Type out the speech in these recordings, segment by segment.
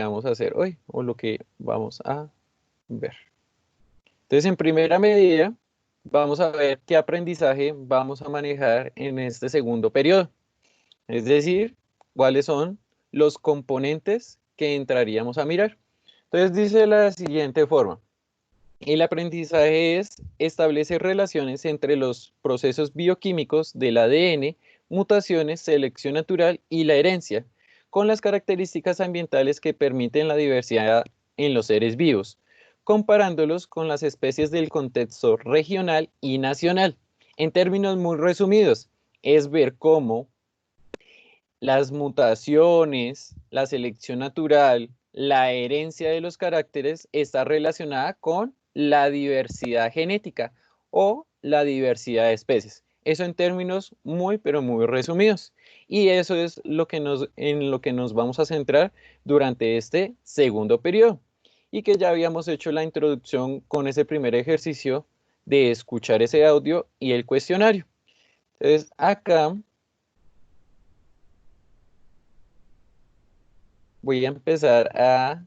vamos a hacer hoy o lo que vamos a ver. Entonces, en primera medida, vamos a ver qué aprendizaje vamos a manejar en este segundo periodo. Es decir, cuáles son los componentes que entraríamos a mirar. Entonces, dice de la siguiente forma. El aprendizaje es establecer relaciones entre los procesos bioquímicos del ADN, mutaciones, selección natural y la herencia, con las características ambientales que permiten la diversidad en los seres vivos, comparándolos con las especies del contexto regional y nacional. En términos muy resumidos, es ver cómo las mutaciones, la selección natural, la herencia de los caracteres está relacionada con la diversidad genética o la diversidad de especies. Eso en términos muy, pero muy resumidos. Y eso es lo que en lo que nos vamos a centrar durante este segundo periodo. Y que ya habíamos hecho la introducción con ese primer ejercicio de escuchar ese audio y el cuestionario. Entonces, acá voy a empezar a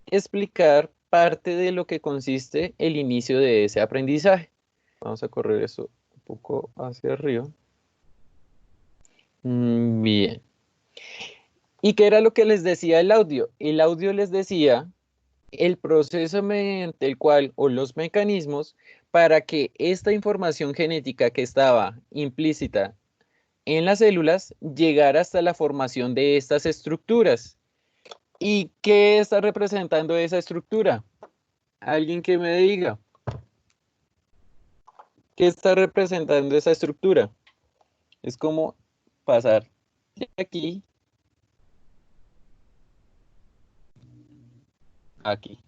explicar parte de lo que consiste el inicio de ese aprendizaje. Vamos a correr eso un poco hacia arriba. Bien. ¿Y qué era lo que les decía el audio? El audio les decía el proceso mediante el cual, o los mecanismos, para que esta información genética que estaba implícita en las células llegara hasta la formación de estas estructuras. ¿Y qué está representando esa estructura? Alguien que me diga. ¿Qué está representando esa estructura? Es como pasar de aquí a aquí.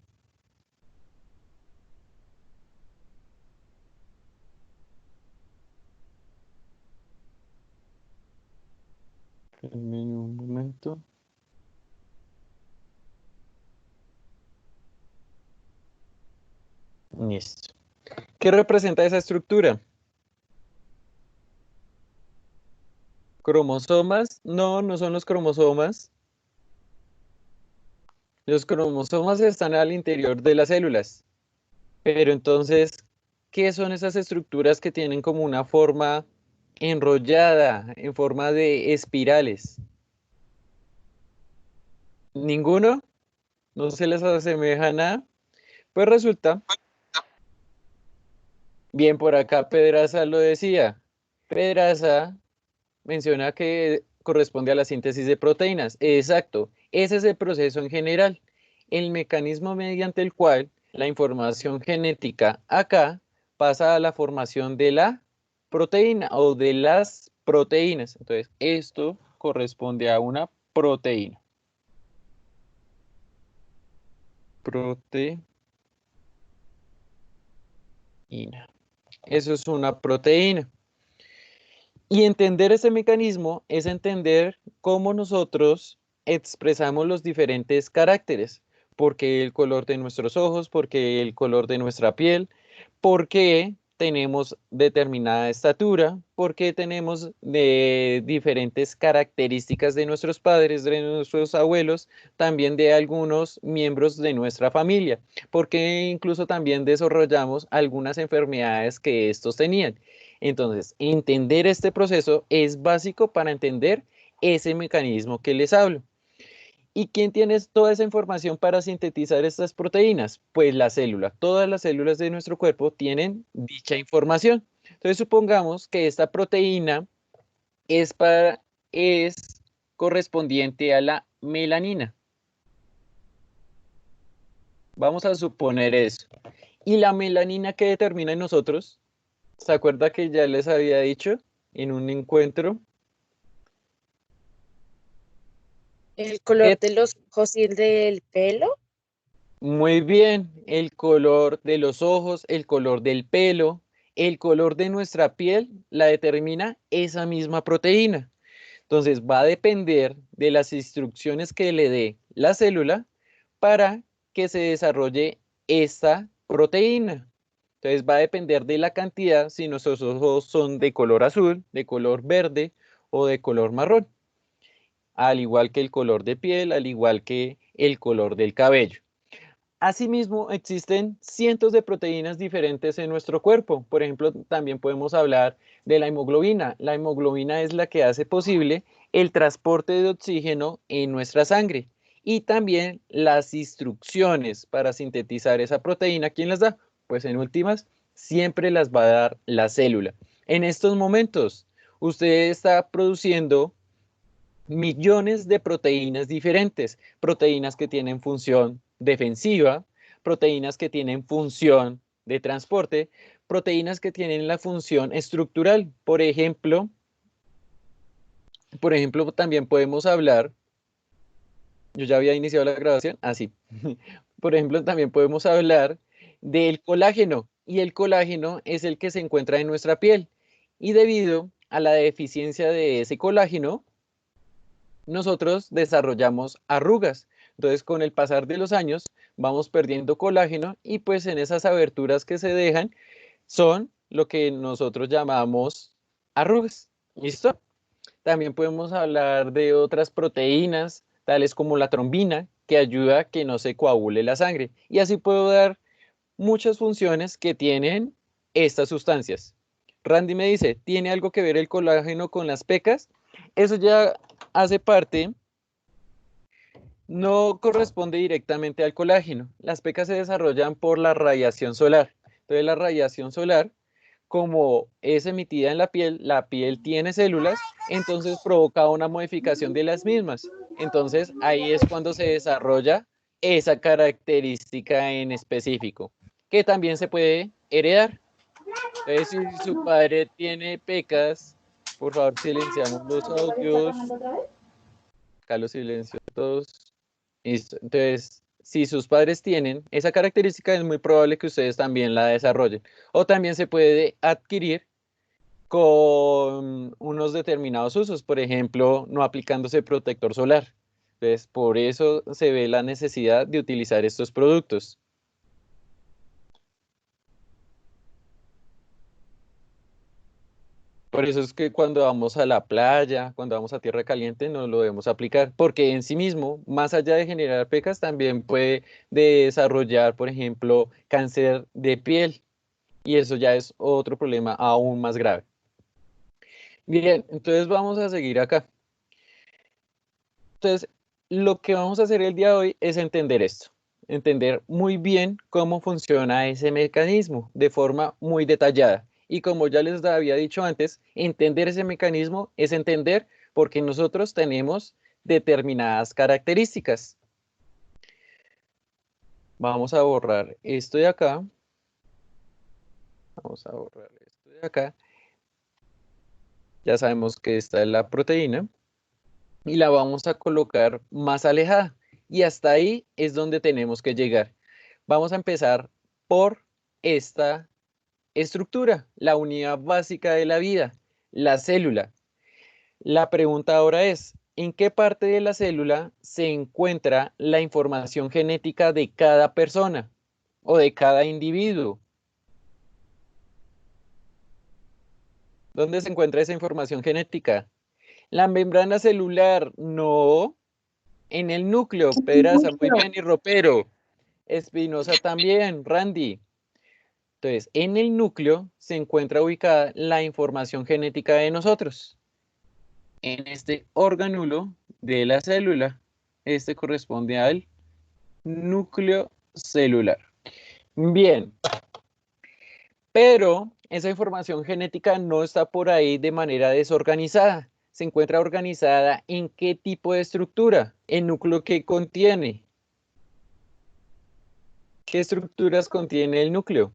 Espérenme un momento. Listo. ¿Qué representa esa estructura? ¿Cromosomas? No, no son los cromosomas. Los cromosomas están al interior de las células. Pero entonces, ¿qué son esas estructuras que tienen como una forma enrollada, en forma de espirales? ¿Ninguno? ¿No se les asemeja a nada? Pues resulta, bien por acá Pedraza lo decía. Pedraza menciona que corresponde a la síntesis de proteínas. Exacto, ese es el proceso en general, el mecanismo mediante el cual la información genética acá pasa a la formación de la proteína o de las proteínas. Entonces, esto corresponde a una proteína. Proteína. Eso es una proteína. Y entender ese mecanismo es entender cómo nosotros expresamos los diferentes caracteres, porque el color de nuestros ojos, porque el color de nuestra piel, porque tenemos determinada estatura, porque tenemos de diferentes características de nuestros padres, de nuestros abuelos, también de algunos miembros de nuestra familia, porque incluso también desarrollamos algunas enfermedades que estos tenían. Entonces, entender este proceso es básico para entender ese mecanismo que les hablo. ¿Y quién tiene toda esa información para sintetizar estas proteínas? Pues la célula. Todas las células de nuestro cuerpo tienen dicha información. Entonces, supongamos que esta proteína es, es correspondiente a la melanina. Vamos a suponer eso. ¿Y la melanina qué determina en nosotros? ¿Se acuerda que ya les había dicho en un encuentro? El color Que de los ojos y el del pelo. muy bien, el color de los ojos, el color del pelo, el color de nuestra piel la determina esa misma proteína. Entonces va a depender de las instrucciones que le dé la célula para que se desarrolle esta proteína. Entonces va a depender de la cantidad si nuestros ojos son de color azul, de color verde o de color marrón. Al igual que el color de piel, al igual que el color del cabello. Asimismo, existen cientos de proteínas diferentes en nuestro cuerpo. Por ejemplo, también podemos hablar de la hemoglobina. La hemoglobina es la que hace posible el transporte de oxígeno en nuestra sangre. Y también las instrucciones para sintetizar esa proteína, ¿quién las da? Pues en últimas, siempre las va a dar la célula. En estos momentos, usted está produciendo millones de proteínas diferentes, proteínas que tienen función defensiva, proteínas que tienen función de transporte, proteínas que tienen la función estructural. Por ejemplo, también podemos hablar, yo ya había iniciado la grabación, así. Por ejemplo, también podemos hablar del colágeno, y el colágeno es el que se encuentra en nuestra piel. Y debido a la deficiencia de ese colágeno, nosotros desarrollamos arrugas. Entonces, con el pasar de los años, vamos perdiendo colágeno y pues en esas aberturas que se dejan son lo que nosotros llamamos arrugas. ¿Listo? También podemos hablar de otras proteínas, tales como la trombina, que ayuda a que no se coagule la sangre. Y así puedo dar muchas funciones que tienen estas sustancias. Randy me dice, ¿tiene algo que ver el colágeno con las pecas? Eso ya hace parte, no corresponde directamente al colágeno. Las pecas se desarrollan por la radiación solar. Entonces la radiación solar, como es emitida en la piel tiene células, entonces provoca una modificación de las mismas. Entonces ahí es cuando se desarrolla esa característica en específico, que también se puede heredar. Entonces, si su padre tiene pecas, por favor silenciamos los audios. Acá los silencio todos. Listo. Entonces, si sus padres tienen esa característica, es muy probable que ustedes también la desarrollen. O también se puede adquirir con unos determinados usos, por ejemplo, no aplicándose protector solar. Entonces, por eso se ve la necesidad de utilizar estos productos. Por eso es que cuando vamos a la playa, cuando vamos a tierra caliente, no lo debemos aplicar, porque en sí mismo, más allá de generar pecas, también puede desarrollar, por ejemplo, cáncer de piel, y eso ya es otro problema aún más grave. Bien, entonces vamos a seguir acá. Entonces, lo que vamos a hacer el día de hoy es entender esto, entender muy bien cómo funciona ese mecanismo de forma muy detallada. Y como ya les había dicho antes, entender ese mecanismo es entender por qué nosotros tenemos determinadas características. Vamos a borrar esto de acá. Vamos a borrar esto de acá. Ya sabemos que esta es la proteína. Y la vamos a colocar más alejada. Y hasta ahí es donde tenemos que llegar. Vamos a empezar por esta estructura, la unidad básica de la vida, la célula. La pregunta ahora es, ¿en qué parte de la célula se encuentra la información genética de cada persona o de cada individuo? ¿Dónde se encuentra esa información genética? La membrana celular, no. En el núcleo, Pedraza, muy bien, y Ropero. Espinosa también, Randy. Entonces, en el núcleo se encuentra ubicada la información genética de nosotros. En este organulo de la célula, este corresponde al núcleo celular. Bien, pero esa información genética no está por ahí de manera desorganizada. Se encuentra organizada en qué tipo de estructura, el núcleo que contiene. ¿Qué estructuras contiene el núcleo?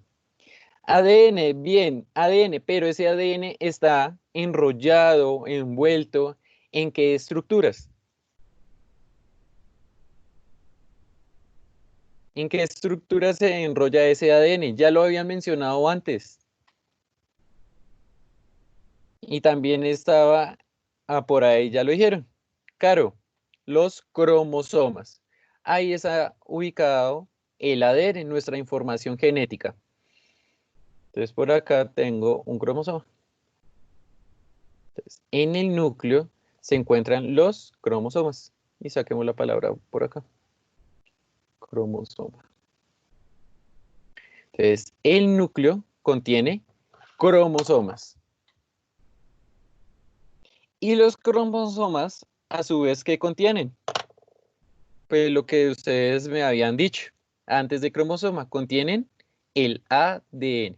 ADN, bien, ADN, pero ese ADN está enrollado, envuelto, ¿en qué estructuras? ¿En qué estructuras se enrolla ese ADN? Ya lo habían mencionado antes. Y también estaba, por ahí ya lo dijeron. Caro, los cromosomas. Ahí está ubicado el ADN, nuestra información genética. Entonces por acá tengo un cromosoma. Entonces, en el núcleo se encuentran los cromosomas. Y saquemos la palabra por acá. cromosoma. Entonces, el núcleo contiene cromosomas. Y los cromosomas, a su vez, ¿qué contienen? Pues lo que ustedes me habían dicho antes de cromosoma, contienen el ADN.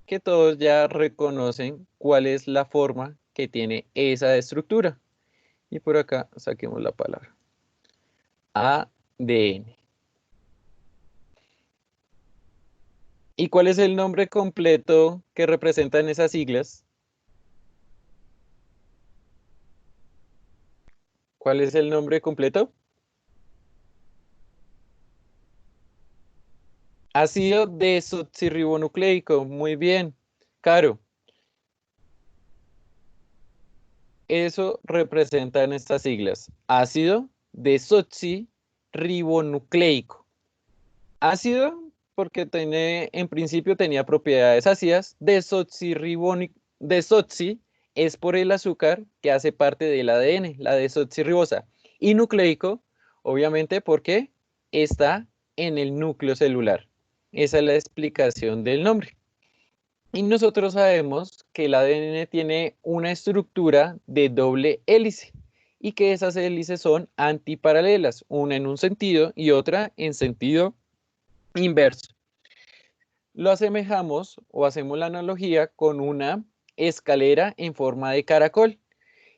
Que todos ya reconocen cuál es la forma que tiene esa estructura. Y por acá saquemos la palabra. ADN. ¿Y cuál es el nombre completo que representan esas siglas? ¿Cuál es el nombre completo? Ácido desoxirribonucleico. Muy bien. Caro, eso representan estas siglas. Ácido desoxirribonucleico. Ácido porque tiene, en principio tenía propiedades ácidas. Desoxi es por el azúcar que hace parte del ADN, la desoxirribosa. Y nucleico, obviamente, porque está en el núcleo celular. Esa es la explicación del nombre. Y nosotros sabemos que el ADN tiene una estructura de doble hélice y que esas hélices son antiparalelas, una en un sentido y otra en sentido inverso. Lo asemejamos o hacemos la analogía con una escalera en forma de caracol.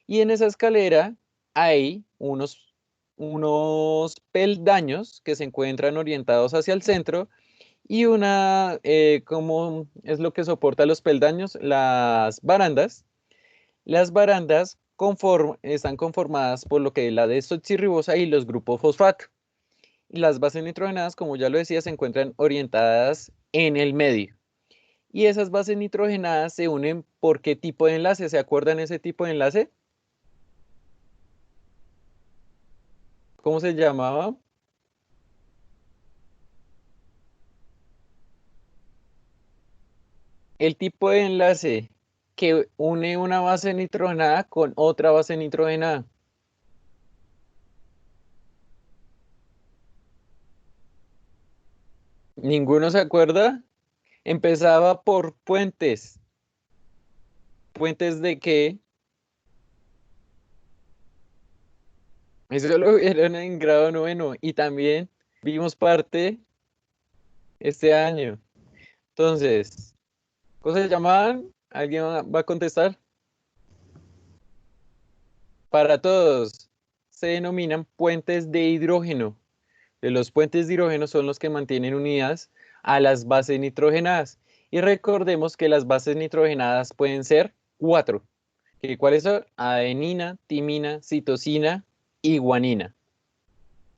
Y en esa escalera hay unos peldaños que se encuentran orientados hacia el centro y ¿cómo es lo que soporta los peldaños? Las barandas. Las barandas están conformadas por lo que es la desoxirribosa y los grupos fosfato. Las bases nitrogenadas, como ya lo decía, se encuentran orientadas en el medio. Y esas bases nitrogenadas se unen por qué tipo de enlace. ¿Se acuerdan ese tipo de enlace? ¿Cómo se llamaba? El tipo de enlace que une una base nitrogenada con otra base nitrogenada. ¿Ninguno se acuerda? Empezaba por puentes. ¿Puentes de qué? Eso lo vieron en grado noveno y también vimos parte este año. Entonces, ¿cómo se llamaban? ¿Alguien va a contestar? Para todos, se denominan puentes de hidrógeno. De los puentes de hidrógeno son los que mantienen unidas a las bases nitrogenadas. Y recordemos que las bases nitrogenadas pueden ser cuatro. ¿Cuáles son? Adenina, timina, citosina y guanina.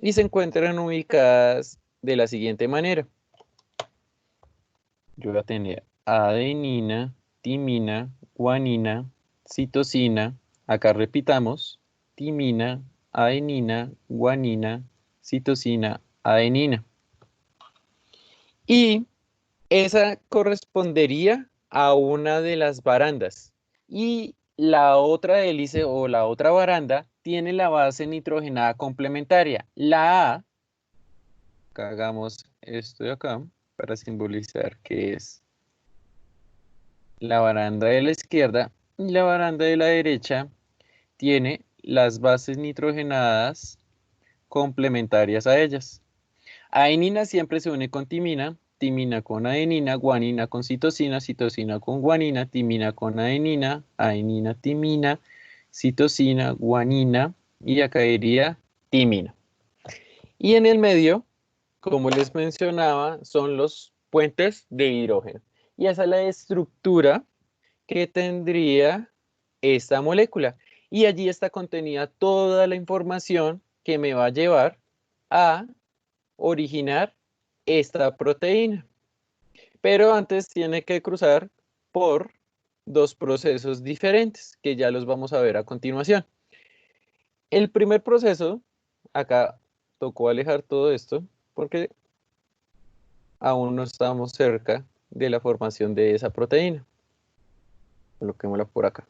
Y se encuentran ubicadas de la siguiente manera. Yo voy a tener adenina, timina, guanina, citosina. Acá repitamos, timina, adenina, guanina, citosina, adenina. Y esa correspondería a una de las barandas. Y la otra hélice o la otra baranda tiene la base nitrogenada complementaria. La A, acá hagamos esto de acá para simbolizar que es la baranda de la izquierda y la baranda de la derecha tiene las bases nitrogenadas complementarias a ellas. Adenina siempre se une con timina, timina con adenina, guanina con citosina, citosina con guanina, timina con adenina, adenina, timina, citosina, guanina y acá iría timina. Y en el medio, como les mencionaba, son los puentes de hidrógeno. Y esa es la estructura que tendría esta molécula. Y allí está contenida toda la información que me va a llevar a originar esta proteína. Pero antes tiene que cruzar por dos procesos diferentes, que ya los vamos a ver a continuación. El primer proceso, acá tocó alejar todo esto, porque aún no estamos cerca de la formación de esa proteína. Coloquémosla por acá.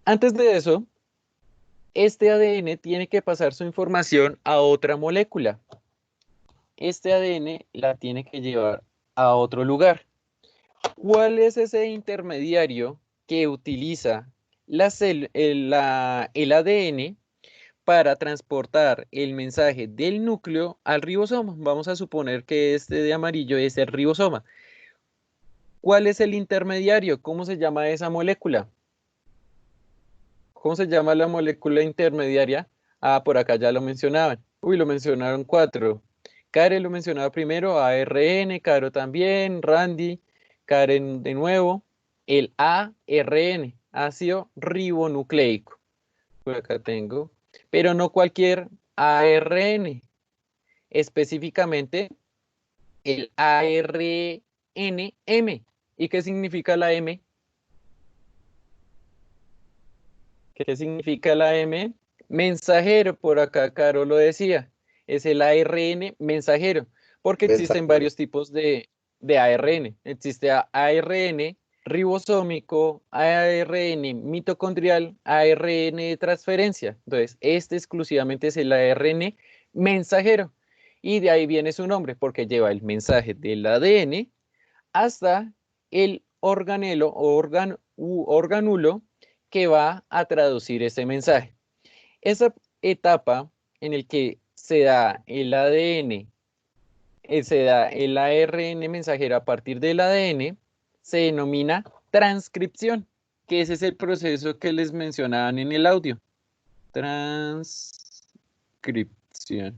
Antes de eso, Este ADN tiene que pasar su información a otra molécula. Este ADN la tiene que llevar a otro lugar. ¿Cuál es ese intermediario que utiliza el ADN para transportar el mensaje del núcleo al ribosoma? Vamos a suponer que este de amarillo es el ribosoma. ¿Cuál es el intermediario? ¿Cómo se llama esa molécula? ¿Cómo se llama la molécula intermediaria? Ah, por acá ya lo mencionaban. Uy, lo mencionaron 4. Karen lo mencionaba primero, ARN, Caro también, Randy, Karen de nuevo. El ARN, ácido ribonucleico. Por acá tengo. Pero no cualquier ARN, específicamente el ARNM. ¿Y qué significa la M? ¿Qué significa la M? Mensajero, por acá Caro lo decía, es el ARN mensajero, porque existen Mensajero. varios tipos de ARN. Existe ARN ribosómico, ARN mitocondrial, ARN de transferencia. Entonces, este exclusivamente es el ARN mensajero. Y de ahí viene su nombre, porque lleva el mensaje del ADN hasta el organelo o organulo que va a traducir ese mensaje. Esa etapa en el que se da el ADN, se da el ARN mensajero a partir del ADN, se denomina transcripción, que ese es el proceso que les mencionaban en el audio. Transcripción.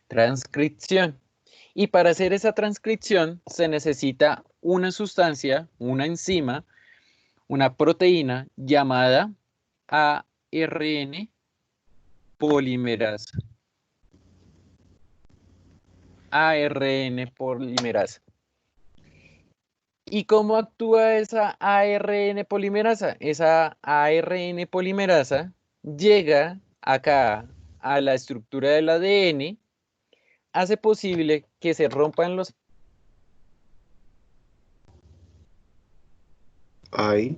Transcripción. Y para hacer esa transcripción se necesita una sustancia, una enzima, una proteína llamada ARN polimerasa. ARN polimerasa. ¿Y cómo actúa esa ARN polimerasa? Esa ARN polimerasa llega acá a la estructura del ADN, hace posible que se rompan los... Ahí.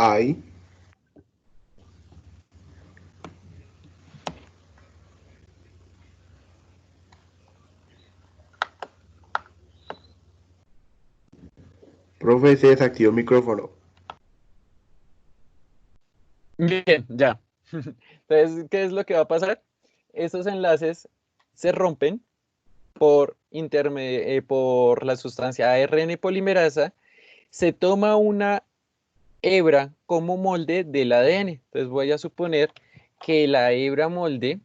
Ahí. Profe, se desactivó el micrófono. Bien, ya. Entonces, ¿qué es lo que va a pasar? Estos enlaces se rompen por la sustancia ARN polimerasa, se toma una hebra como molde del ADN. Entonces voy a suponer que la hebra molde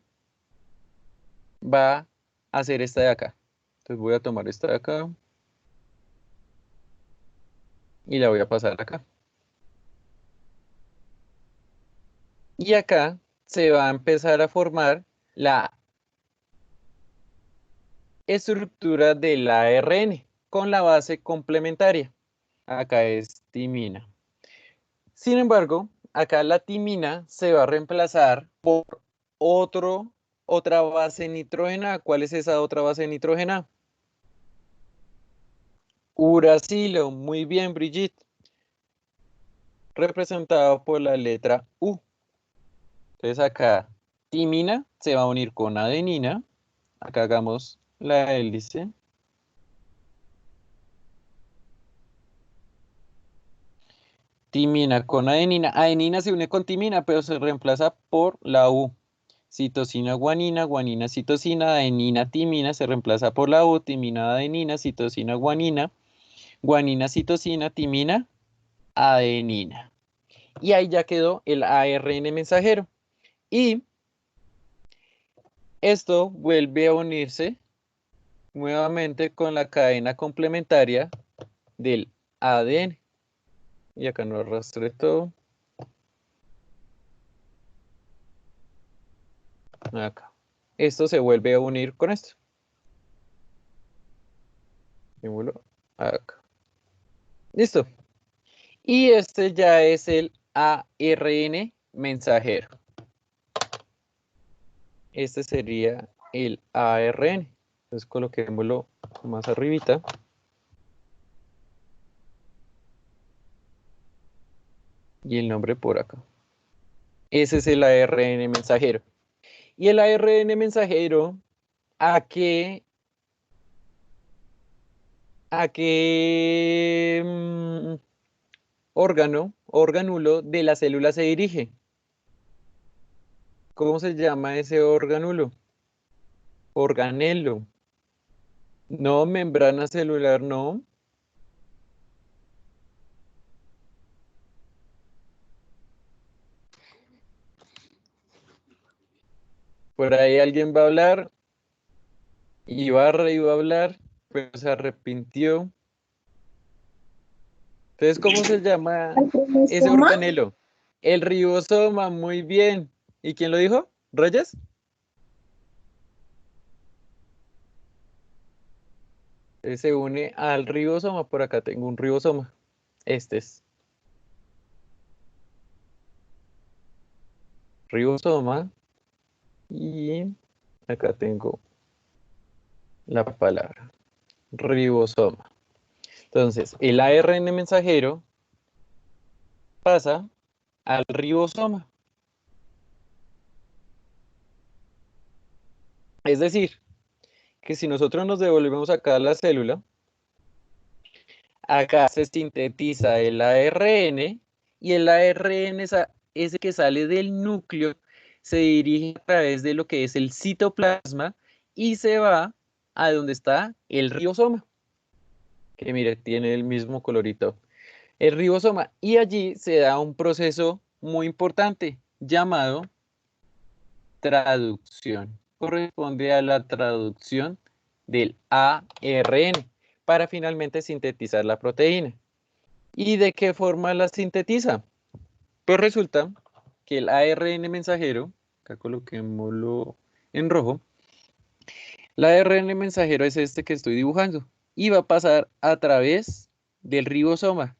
va a ser esta de acá. Entonces voy a tomar esta de acá y la voy a pasar acá. Y acá se va a empezar a formar la estructura del ARN con la base complementaria. Acá es timina. Sin embargo, acá la timina se va a reemplazar por otra base nitrógena. ¿Cuál es esa otra base nitrógena? Uracilo. Muy bien, Brigitte. Representado por la letra U. Entonces acá timina se va a unir con adenina. Acá hagamos la hélice. Timina con adenina. Adenina se une con timina, pero se reemplaza por la U. Citosina, guanina, guanina, citosina, adenina, timina, se reemplaza por la U, timina, adenina, citosina, guanina, guanina, citosina, timina, adenina. Y ahí ya quedó el ARN mensajero. Y esto vuelve a unirse nuevamente con la cadena complementaria del ADN. Y acá no arrastré todo. Acá. esto se vuelve a unir con esto. Símbolo acá. Listo. Y este ya es el ARN mensajero. Este sería el ARN. Entonces coloquémoslo más arribita. Y el nombre por acá. Ese es el ARN mensajero. Y el ARN mensajero, a qué organulo de la célula se dirige? ¿Cómo se llama ese organulo? Organelo. No, membrana celular, no. Por ahí alguien va a hablar. Ibarra iba a hablar, pero se arrepintió. Entonces, ¿cómo se llama ese organelo? El ribosoma, muy bien. ¿Y quién lo dijo? ¿Reyes? Se une al ribosoma. Por acá tengo un ribosoma. Este es ribosoma. Y acá tengo la palabra ribosoma. Entonces, el ARN mensajero pasa al ribosoma. Es decir, que si nosotros nos devolvemos acá a la célula, acá se sintetiza el ARN y el ARN ese que sale del núcleo se dirige a través de lo que es el citoplasma y se va a donde está el ribosoma, que mire, tiene el mismo colorito, el ribosoma, y allí se da un proceso muy importante llamado traducción. Corresponde a la traducción del ARN para finalmente sintetizar la proteína. ¿Y de qué forma la sintetiza? Pues resulta que el ARN mensajero, acá coloquémoslo en rojo, el ARN mensajero es este que estoy dibujando y va a pasar a través del ribosoma.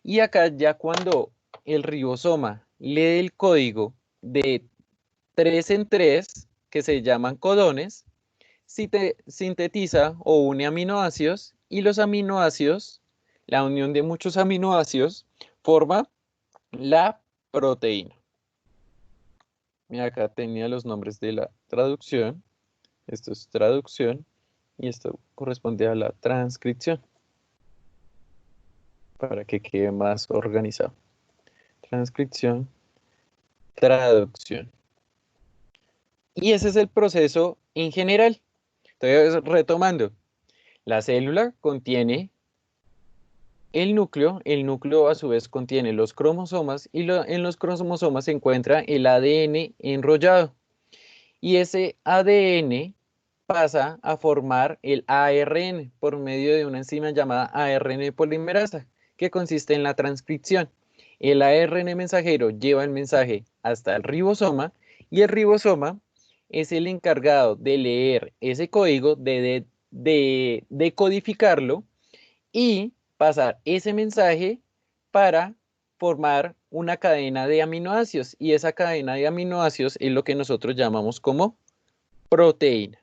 Y acá ya cuando el ribosoma lee el código de 3 en 3, que se llaman codones, sintetiza o une aminoácidos y los aminoácidos, la unión de muchos aminoácidos, forma la proteína. Mira, acá tenía los nombres de la traducción. Esto es traducción y esto corresponde a la transcripción para que quede más organizado. Transcripción, traducción. Y ese es el proceso en general. Entonces, retomando, la célula contiene el núcleo a su vez contiene los cromosomas y en los cromosomas se encuentra el ADN enrollado. Y ese ADN pasa a formar el ARN por medio de una enzima llamada ARN polimerasa, que consiste en la transcripción. El ARN mensajero lleva el mensaje hasta el ribosoma y el ribosoma es el encargado de leer ese código, de decodificarlo y pasar ese mensaje para formar una cadena de aminoácidos. Y esa cadena de aminoácidos es lo que nosotros llamamos como proteína.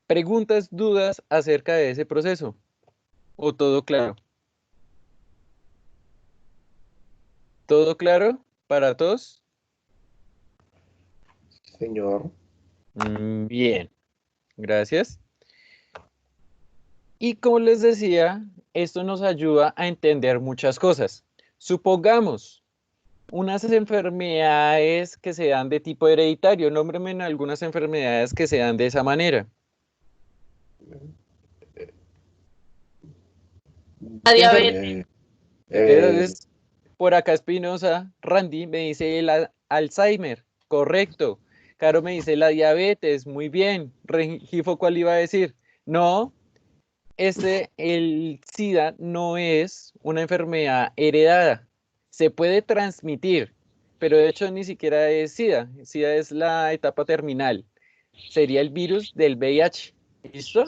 ¿Preguntas, dudas acerca de ese proceso? ¿O todo claro? ¿Todo claro para todos? Señor. Bien, gracias. Y como les decía, esto nos ayuda a entender muchas cosas. Supongamos unas enfermedades que se dan de tipo hereditario. Nómbreme en algunas enfermedades que se dan de esa manera. La diabetes. Entonces, por acá Espinosa, Randy me dice el Alzheimer. Correcto. Caro me dice la diabetes. Muy bien. Regifo, ¿cuál iba a decir? No, el SIDA no es una enfermedad heredada. Se puede transmitir, pero de hecho ni siquiera es SIDA. SIDA es la etapa terminal. Sería el virus del VIH. ¿Listo?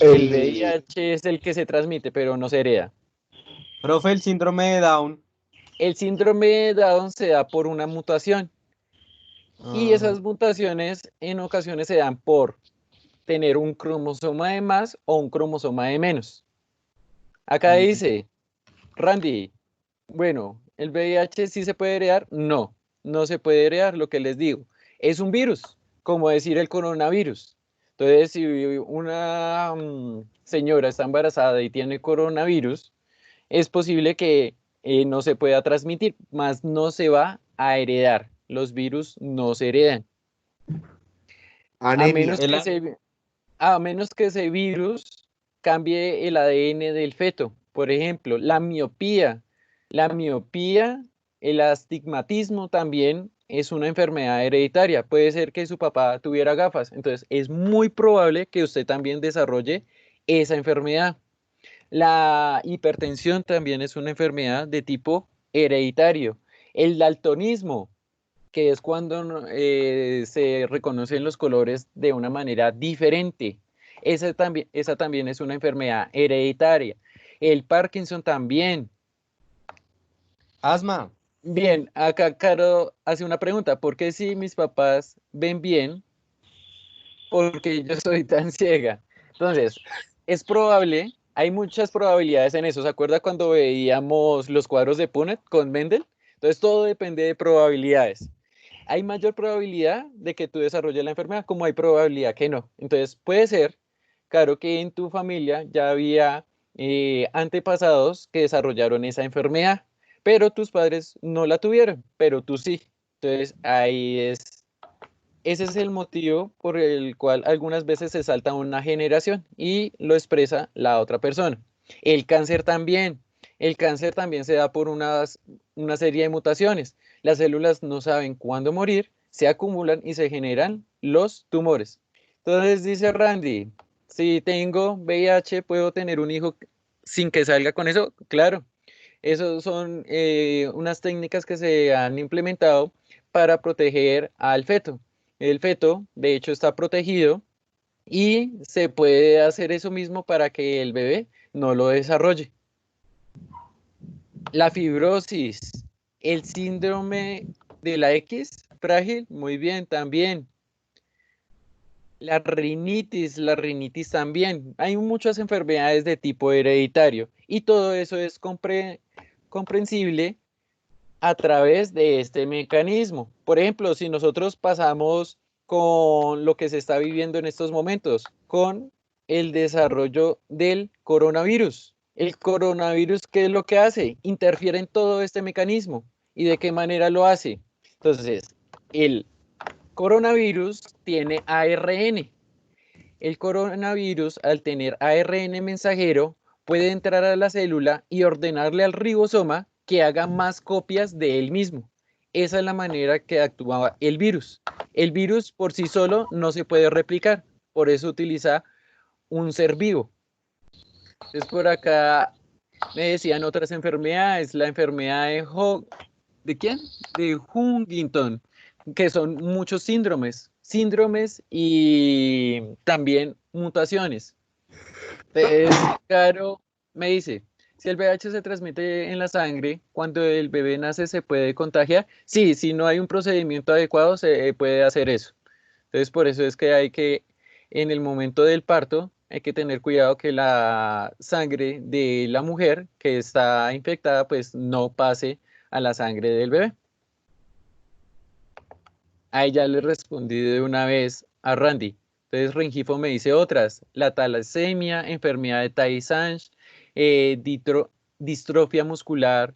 El El, VIH es el que se transmite, pero no se hereda. Profe, el síndrome de Down. El síndrome de Down se da por una mutación y Ah, esas mutaciones en ocasiones se dan por tener un cromosoma de más o un cromosoma de menos. Acá dice, Randy, bueno, ¿el VIH sí se puede heredar? No, no se puede heredar, lo que les digo. Es un virus, como decir el coronavirus. Entonces, si una señora está embarazada y tiene coronavirus, es posible que no se pueda transmitir, más no se va a heredar. Los virus no se heredan. A anemia. menos que a menos que ese virus cambie el ADN del feto. Por ejemplo, la miopía, el astigmatismo también es una enfermedad hereditaria. Puede ser que su papá tuviera gafas, entonces es muy probable que usted también desarrolle esa enfermedad. La hipertensión también es una enfermedad de tipo hereditario. El daltonismo, que es cuando se reconocen los colores de una manera diferente. Esa también es una enfermedad hereditaria. El Parkinson también. asma. Bien, acá Caro hace una pregunta. ¿Por qué si mis papás ven bien, porque yo soy tan ciega? Entonces, es probable, hay muchas probabilidades en eso. ¿Se acuerda cuando veíamos los cuadros de Punnett con Mendel? Entonces, todo depende de probabilidades. Hay mayor probabilidad de que tú desarrolles la enfermedad, como hay probabilidad que no. Entonces, puede ser, claro, que en tu familia ya había antepasados que desarrollaron esa enfermedad, pero tus padres no la tuvieron, pero tú sí. Entonces, ese es el motivo por el cual algunas veces se salta una generación y lo expresa la otra persona. El cáncer también. El cáncer también se da por una serie de mutaciones. Las células no saben cuándo morir, se acumulan y se generan los tumores. Entonces dice Randy, si tengo VIH, ¿puedo tener un hijo sin que salga con eso? Claro, esas son unas técnicas que se han implementado para proteger al feto. El feto, de hecho, está protegido y se puede hacer eso mismo para que el bebé no lo desarrolle. La fibrosis, el síndrome de la X frágil, muy bien, también. La rinitis también. Hay muchas enfermedades de tipo hereditario y todo eso es comprensible a través de este mecanismo. Por ejemplo, si nosotros pasamos con lo que se está viviendo en estos momentos, con el desarrollo del coronavirus. El coronavirus, ¿qué es lo que hace? Interfiere en todo este mecanismo. ¿Y de qué manera lo hace? Entonces, el coronavirus tiene ARN. El coronavirus, al tener ARN mensajero, puede entrar a la célula y ordenarle al ribosoma que haga más copias de él mismo. Esa es la manera que actuaba el virus. El virus por sí solo no se puede replicar, por eso utiliza un ser vivo. Entonces por acá me decían otras enfermedades, la enfermedad ¿de quién? De Huntington, que son muchos síndromes y también mutaciones. Entonces, Caro me dice, si el VIH se transmite en la sangre, cuando el bebé nace se puede contagiar. Sí, si no hay un procedimiento adecuado se puede hacer eso. Entonces, por eso es que hay que, en el momento del parto, hay que tener cuidado que la sangre de la mujer que está infectada, pues no pase a la sangre del bebé. Ahí ya le respondí de una vez a Randy. Entonces Rengifo me dice otras, la talasemia, enfermedad de Tay-Sachs, eh, ditro- distrofia muscular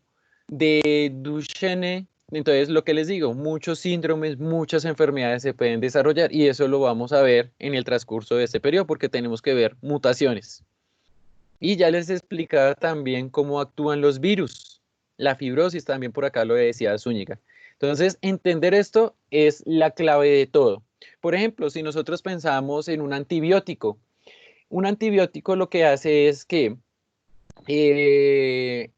de Duchenne. Entonces lo que les digo, muchos síndromes, muchas enfermedades se pueden desarrollar y eso lo vamos a ver en el transcurso de este periodo porque tenemos que ver mutaciones. Y ya les explicaba también cómo actúan los virus. La fibrosis también por acá lo decía Zúñiga. Entonces, entender esto es la clave de todo. Por ejemplo, si nosotros pensamos en un antibiótico lo que hace es que eh,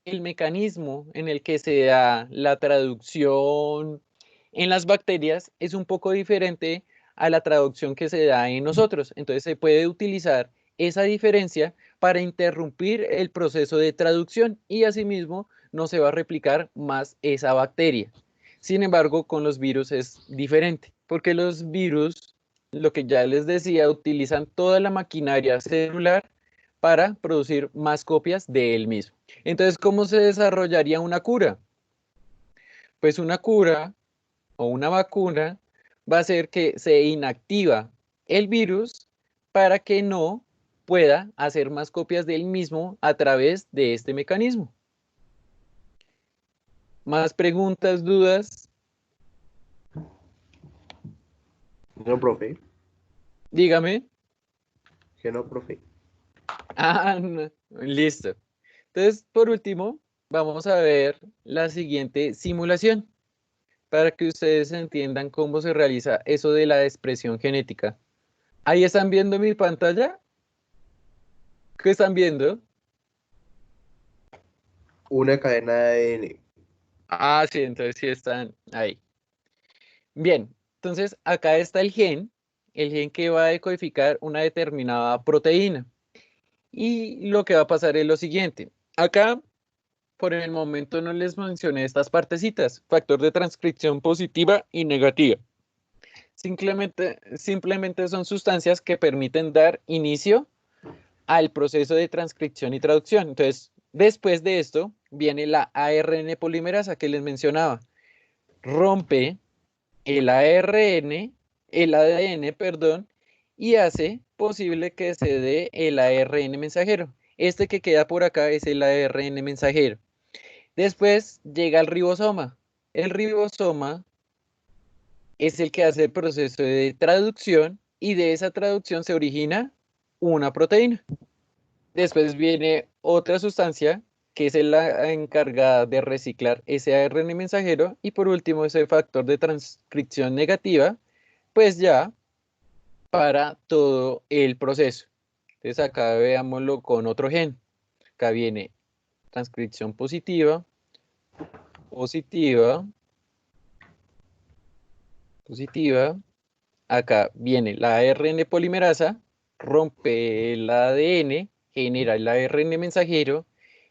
el mecanismo en el que se da la traducción en las bacterias es un poco diferente a la traducción que se da en nosotros. Entonces se puede utilizar esa diferencia para interrumpir el proceso de traducción y asimismo no se va a replicar más esa bacteria. Sin embargo, con los virus es diferente, porque los virus, lo que ya les decía, utilizan toda la maquinaria celular para producir más copias de él mismo. Entonces, ¿cómo se desarrollaría una cura? Pues una cura o una vacuna va a hacer que se inactiva el virus para que no pueda hacer más copias de él mismo a través de este mecanismo. ¿Más preguntas, dudas? No, profe. Dígame. Que no, profe. Ah, no. Listo. Entonces, por último, vamos a ver la siguiente simulación para que ustedes entiendan cómo se realiza eso de la expresión genética. ¿Ahí están viendo mi pantalla? ¿Qué están viendo? Una cadena de ADN. Ah, sí, entonces sí están ahí. Bien, entonces acá está el gen que va a decodificar una determinada proteína. Y lo que va a pasar es lo siguiente. Acá, por el momento, no les mencioné estas partecitas, factor de transcripción positiva y negativa. Simplemente son sustancias que permiten dar inicio al proceso de transcripción y traducción. Entonces, después de esto, viene la ARN polimerasa que les mencionaba. Rompe el ARN, el ADN, perdón, y hace posible que se dé el ARN mensajero. Este que queda por acá es el ARN mensajero. Después llega el ribosoma. El ribosoma es el que hace el proceso de traducción y de esa traducción se origina una proteína. Después viene otra sustancia que es la encargada de reciclar ese ARN mensajero y por último ese factor de transcripción negativa, pues ya para todo el proceso. Entonces acá veámoslo con otro gen. Acá viene transcripción positiva, positiva, positiva. Acá viene la ARN polimerasa, rompe el ADN, genera el ARN mensajero,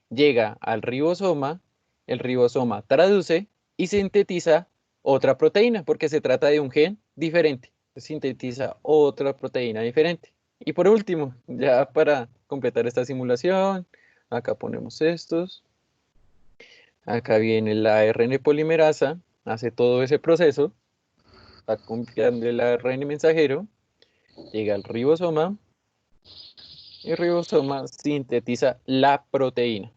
llega al ribosoma, el ribosoma traduce y sintetiza otra proteína, porque se trata de un gen diferente. Sintetiza otra proteína diferente. Y por último, ya para completar esta simulación, acá ponemos estos. Acá viene la ARN polimerasa, hace todo ese proceso, está copiando el ARN mensajero, llega al ribosoma, y el ribosoma sintetiza la proteína.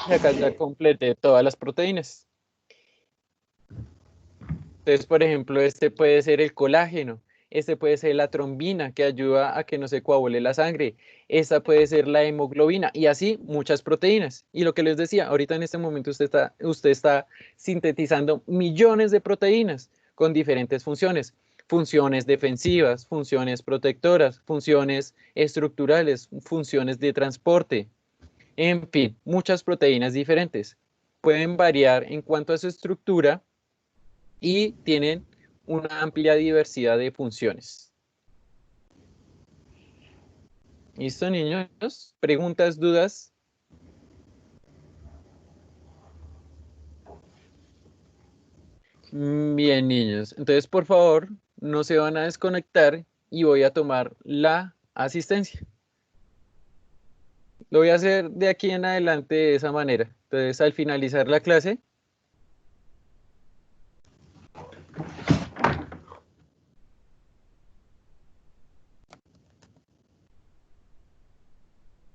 Y acá ya completé todas las proteínas. Entonces, por ejemplo, este puede ser el colágeno, este puede ser la trombina que ayuda a que no se coagule la sangre, esta puede ser la hemoglobina y así muchas proteínas. Y lo que les decía, ahorita en este momento usted está sintetizando millones de proteínas con diferentes funciones. Funciones defensivas, funciones protectoras, funciones estructurales, funciones de transporte. En fin, muchas proteínas diferentes. Pueden variar en cuanto a su estructura y tienen una amplia diversidad de funciones. ¿Listo, niños? ¿Preguntas, dudas? Bien, niños. Entonces, por favor, no se van a desconectar y voy a tomar la asistencia. Lo voy a hacer de aquí en adelante de esa manera. Entonces, al finalizar la clase,